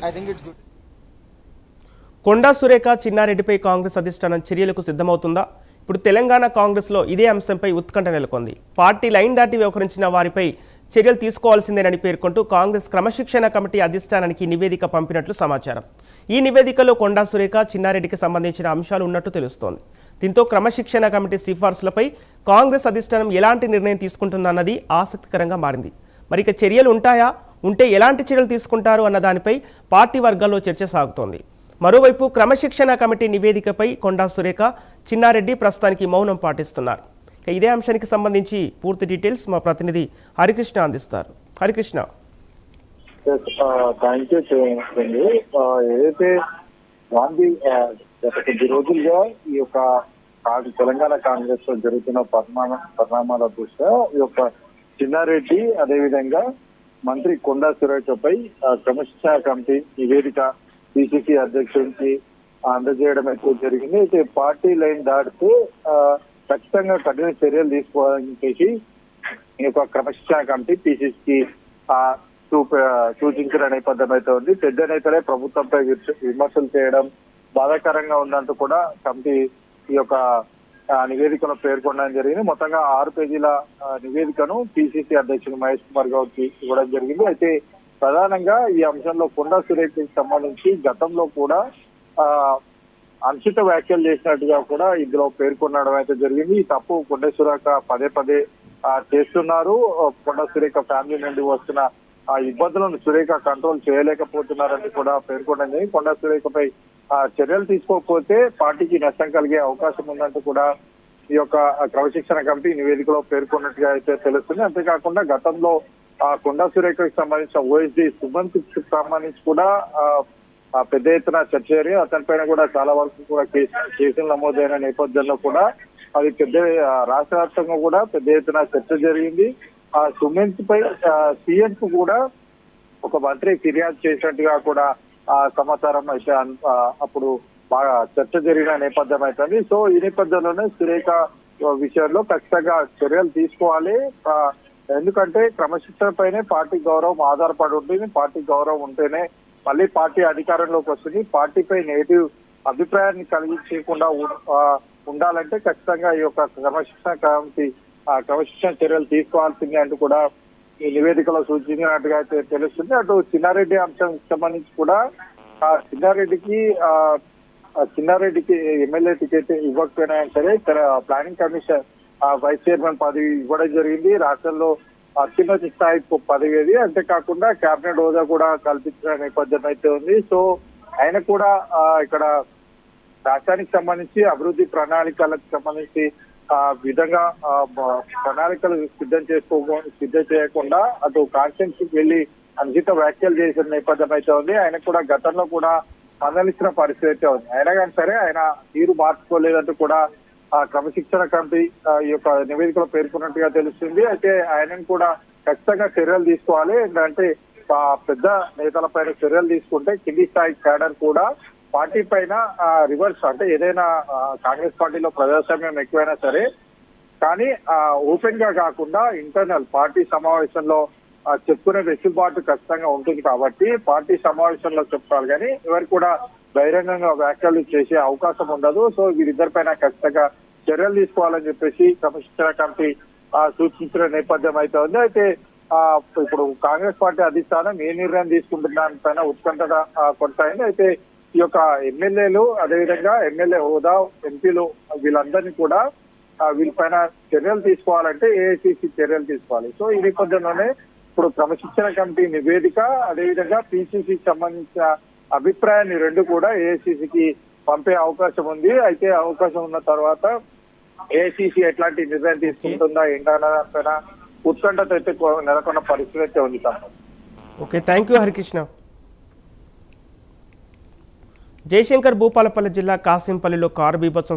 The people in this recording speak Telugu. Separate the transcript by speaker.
Speaker 1: I think it's good.
Speaker 2: Konda Surekha చిన్నారెడ్డిపై Congress అధిష్టానం చర్యలకు సిద్ధమవుతుందా? ఇప్పుడు తెలంగాణ కాంగ్రెస్లో ఇదే అంశంపై ఉత్కంఠ నెలకొంది. పార్టీ లైన్ దాటి వ్యవహరించిన వారిపై చర్యలు తీసుకోవాల్సిందేనని పేర్కొంటూ కాంగ్రెస్ క్రమశిక్షణ కమిటీ అధిష్టానానికి నివేదిక పంపినట్లు సమాచారం. ఈ నివేదికలో కొండా సురేఖ చిన్నారెడ్డికి సంబంధించిన అంశాలు ఉన్నట్టు తెలుస్తోంది. దీంతో క్రమశిక్షణ కమిటీ సిఫార్సులపై కాంగ్రెస్ అధిష్టానం ఎలాంటి నిర్ణయం తీసుకుంటుందన్నది ఆసక్తికరంగా మారింది. మరి ఇక చర్యలు ఉంటాయా? ఉంటే ఎలాంటి చర్యలు తీసుకుంటారు అన్న దానిపై పార్టీ వర్గాల్లో చర్చ సాగుతోంది. మరోవైపు క్రమశిక్షణ కమిటీ నివేదికపై కొండా సురేఖ చిన్నారెడ్డి ప్రస్తుతానికి మౌనం పాటిస్తున్నారు. ఇదే అంశానికి సంబంధించి పూర్తి డీటెయిల్స్ మా ప్రతినిధి హరికృష్ణ అందిస్తారు. హరికృష్ణ.
Speaker 3: Thank you. ఏదైతే గాంధీ గత కొద్ది రోజులుగా ఈ యొక్క తెలంగాణ కాంగ్రెస్ లో జరుగుతున్న పరిణామాల దృష్ట్యా ఈ యొక్క చిన్నారెడ్డి అదేవిధంగా మంత్రి కొండా సురేఖపై క్రమశిక్షణ కమిటీ నివేదిక పిసిసి అధ్యక్షుడికి అందజేయడం అయితే జరిగింది. అయితే పార్టీ లైన్ దాటితే ఖచ్చితంగా కఠిన చర్యలు తీసుకోవాలని చెప్పేసి ఈ యొక్క క్రమశిక్షణ కమిటీ పిసిసికి సూచించిన నేపథ్యం అయితే ఉంది. పెద్ద నేతలే ప్రభుత్వంపై విమర్శలు చేయడం బాధాకరంగా ఉందంటూ కూడా కమిటీ ఈ యొక్క నివేదికలో పేర్కొనడం జరిగింది. మొత్తంగా 6 పేజీల నివేదికను పిసిసి అధ్యక్షుడు మహేష్ కుమార్ గౌడ్కి ఇవ్వడం జరిగింది. అయితే ప్రధానంగా ఈ అంశంలో కొండా సురేఖకి సంబంధించి గతంలో కూడా అనుచిత వ్యాఖ్యలు చేసినట్టుగా కూడా ఇందులో పేర్కొనడం అయితే జరిగింది. ఈ తప్పు కొండా సురేఖ పదే పదే చేస్తున్నారు. కొండా సురేఖ ఫ్యామిలీ నుండి వస్తున్న ఇబ్బందులను సురేఖ కంట్రోల్ చేయలేకపోతున్నారని కూడా పేర్కొనడం జరిగింది. కొండా సురేఖపై చర్యలు తీసుకోకపోతే పార్టీకి నష్టం కలిగే అవకాశం ఉందంటూ కూడా ఈ యొక్క క్రమశిక్షణ కమిటీ నివేదికలో పేర్కొన్నట్టుగా అయితే తెలుస్తుంది. అంతేకాకుండా గతంలో కొండా సురేఖకి సంబంధించిన ఓఎస్డీ సుమంత్ సంబంధించి కూడా పెద్ద ఎత్తున చర్చ జరిగి అతనిపైన కూడా చాలా వరకు కూడా కేసులు నమోదైన నేపథ్యంలో కూడా అది రాష్ట్ర వ్యాప్తంగా కూడా పెద్ద ఎత్తున చర్చ జరిగింది. ఆ సుమంత్ పై సీఎం కు కూడా ఒక మంత్రి ఫిర్యాదు చేసినట్టుగా కూడా సమాచారం అయితే అప్పుడు బాగా చర్చ జరిగిన నేపథ్యం అవుతుంది. సో ఈ నేపథ్యంలోనే సురేఖ విషయంలో ఖచ్చితంగా చర్యలు తీసుకోవాలి. ఎందుకంటే క్రమశిక్షణ పైనే పార్టీ గౌరవం ఆధారపడి ఉంటుంది. పార్టీ గౌరవం ఉంటేనే మళ్ళీ పార్టీ అధికారంలోకి వస్తుంది. పార్టీపై నెగిటివ్ అభిప్రాయాన్ని కలిగించకుండా ఉండాలంటే ఖచ్చితంగా ఈ యొక్క క్రమశిక్షణ కమిటీ క్రమశిక్షణ చర్యలు తీసుకోవాల్సిందే అంటూ కూడా ఈ నివేదికలో సూచించినట్టుగా అయితే తెలుస్తుంది. అటు చిన్నారెడ్డి అంశం సంబంధించి కూడా చిన్నారెడ్డికి ఎమ్మెల్యే టికెట్ ఇవ్వకపోయినా సరే ప్లానింగ్ కమిషన్ వైస్ చైర్మన్ పదవి ఇవ్వడం జరిగింది. రాష్ట్రంలో అత్యున్నత స్థాయి పదవి అది. అంతేకాకుండా కేబినెట్ హోదా కూడా కల్పించిన నేపథ్యం అయితే ఉంది. సో ఆయన కూడా ఇక్కడ రాష్ట్రానికి సంబంధించి అభివృద్ధి ప్రణాళికలకు సంబంధించి విధంగా ప్రణాళికలు సిద్ధం చేయకుండా అటు కాన్స్టిట్యూన్సీకి వెళ్లి అనుచిత వ్యాఖ్యలు చేసిన నేపథ్యం అయితే ఉంది. ఆయన కూడా గతంలో కూడా మందలించిన పరిస్థితి అయితే ఉంది. అయినా కానీ సరే ఆయన తీరు మార్చుకోలేదంటూ కూడా క్రమశిక్షణ కమిటీ ఈ యొక్క నివేదికలో పేర్కొన్నట్టుగా తెలుస్తుంది. అయితే ఆయనను కూడా ఖచ్చితంగా చర్యలు తీసుకోవాలి. ఎందుకంటే పెద్ద నేతల పైన చర్యలు తీసుకుంటే కింది స్థాయి క్యాడర్ కూడా పార్టీ పైన రివర్స్ అంటే ఏదైనా కాంగ్రెస్ పార్టీలో ప్రజాస్వామ్యం ఎక్కువైనా సరే కానీ ఓపెన్ గా కాకుండా ఇంటర్నల్ పార్టీ సమావేశంలో చెప్పుకునే వెసులుబాటు ఖచ్చితంగా ఉంటుంది. కాబట్టి పార్టీ సమావేశంలో చెప్పుకోవాలి కానీ ఎవరు కూడా బహిరంగంగా వ్యాఖ్యలు చేసే అవకాశం ఉండదు. సో వీరిద్దరిపైన ఖచ్చితంగా చర్యలు తీసుకోవాలని చెప్పేసి క్రమశిక్షణ కమిటీ సూచించిన నేపథ్యం అయితే ఉంది. అయితే ఇప్పుడు కాంగ్రెస్ పార్టీ అధిష్టానం ఏ నిర్ణయం తీసుకుంటున్న దానిపైన ఉత్కంఠ కొనసాగింది. అయితే ఈ యొక్క ఎమ్మెల్యేలు అదేవిధంగా ఎమ్మెల్యే హోదా ఎంపీలు వీళ్ళందరినీ కూడా వీళ్ళపైన చర్యలు తీసుకోవాలంటే ఏఐసిసి చర్యలు తీసుకోవాలి. సో ఈ నేపథ్యంలోనే ఇప్పుడు క్రమశిక్షణ కమిటీ నివేదిక అదేవిధంగా పిసిసికి సంబంధించిన అభిప్రాయాన్ని రెండు కూడా ఏఐసిసికి పంపే అవకాశం ఉంది. అయితే అవకాశం ఉన్న తర్వాత ఏఐసిసి ఎట్లాంటి నిర్ణయం తీసుకుంటుందా ఏంటన్న దానిపైన ఉత్కంఠత అయితే నెలకొన్న పరిస్థితి అయితే ఉంది.
Speaker 2: Okay, thank you Harikrishna. Jayashankar Bhupalpally జిల్లా కాసింపల్లిలో కారు బీభత్సం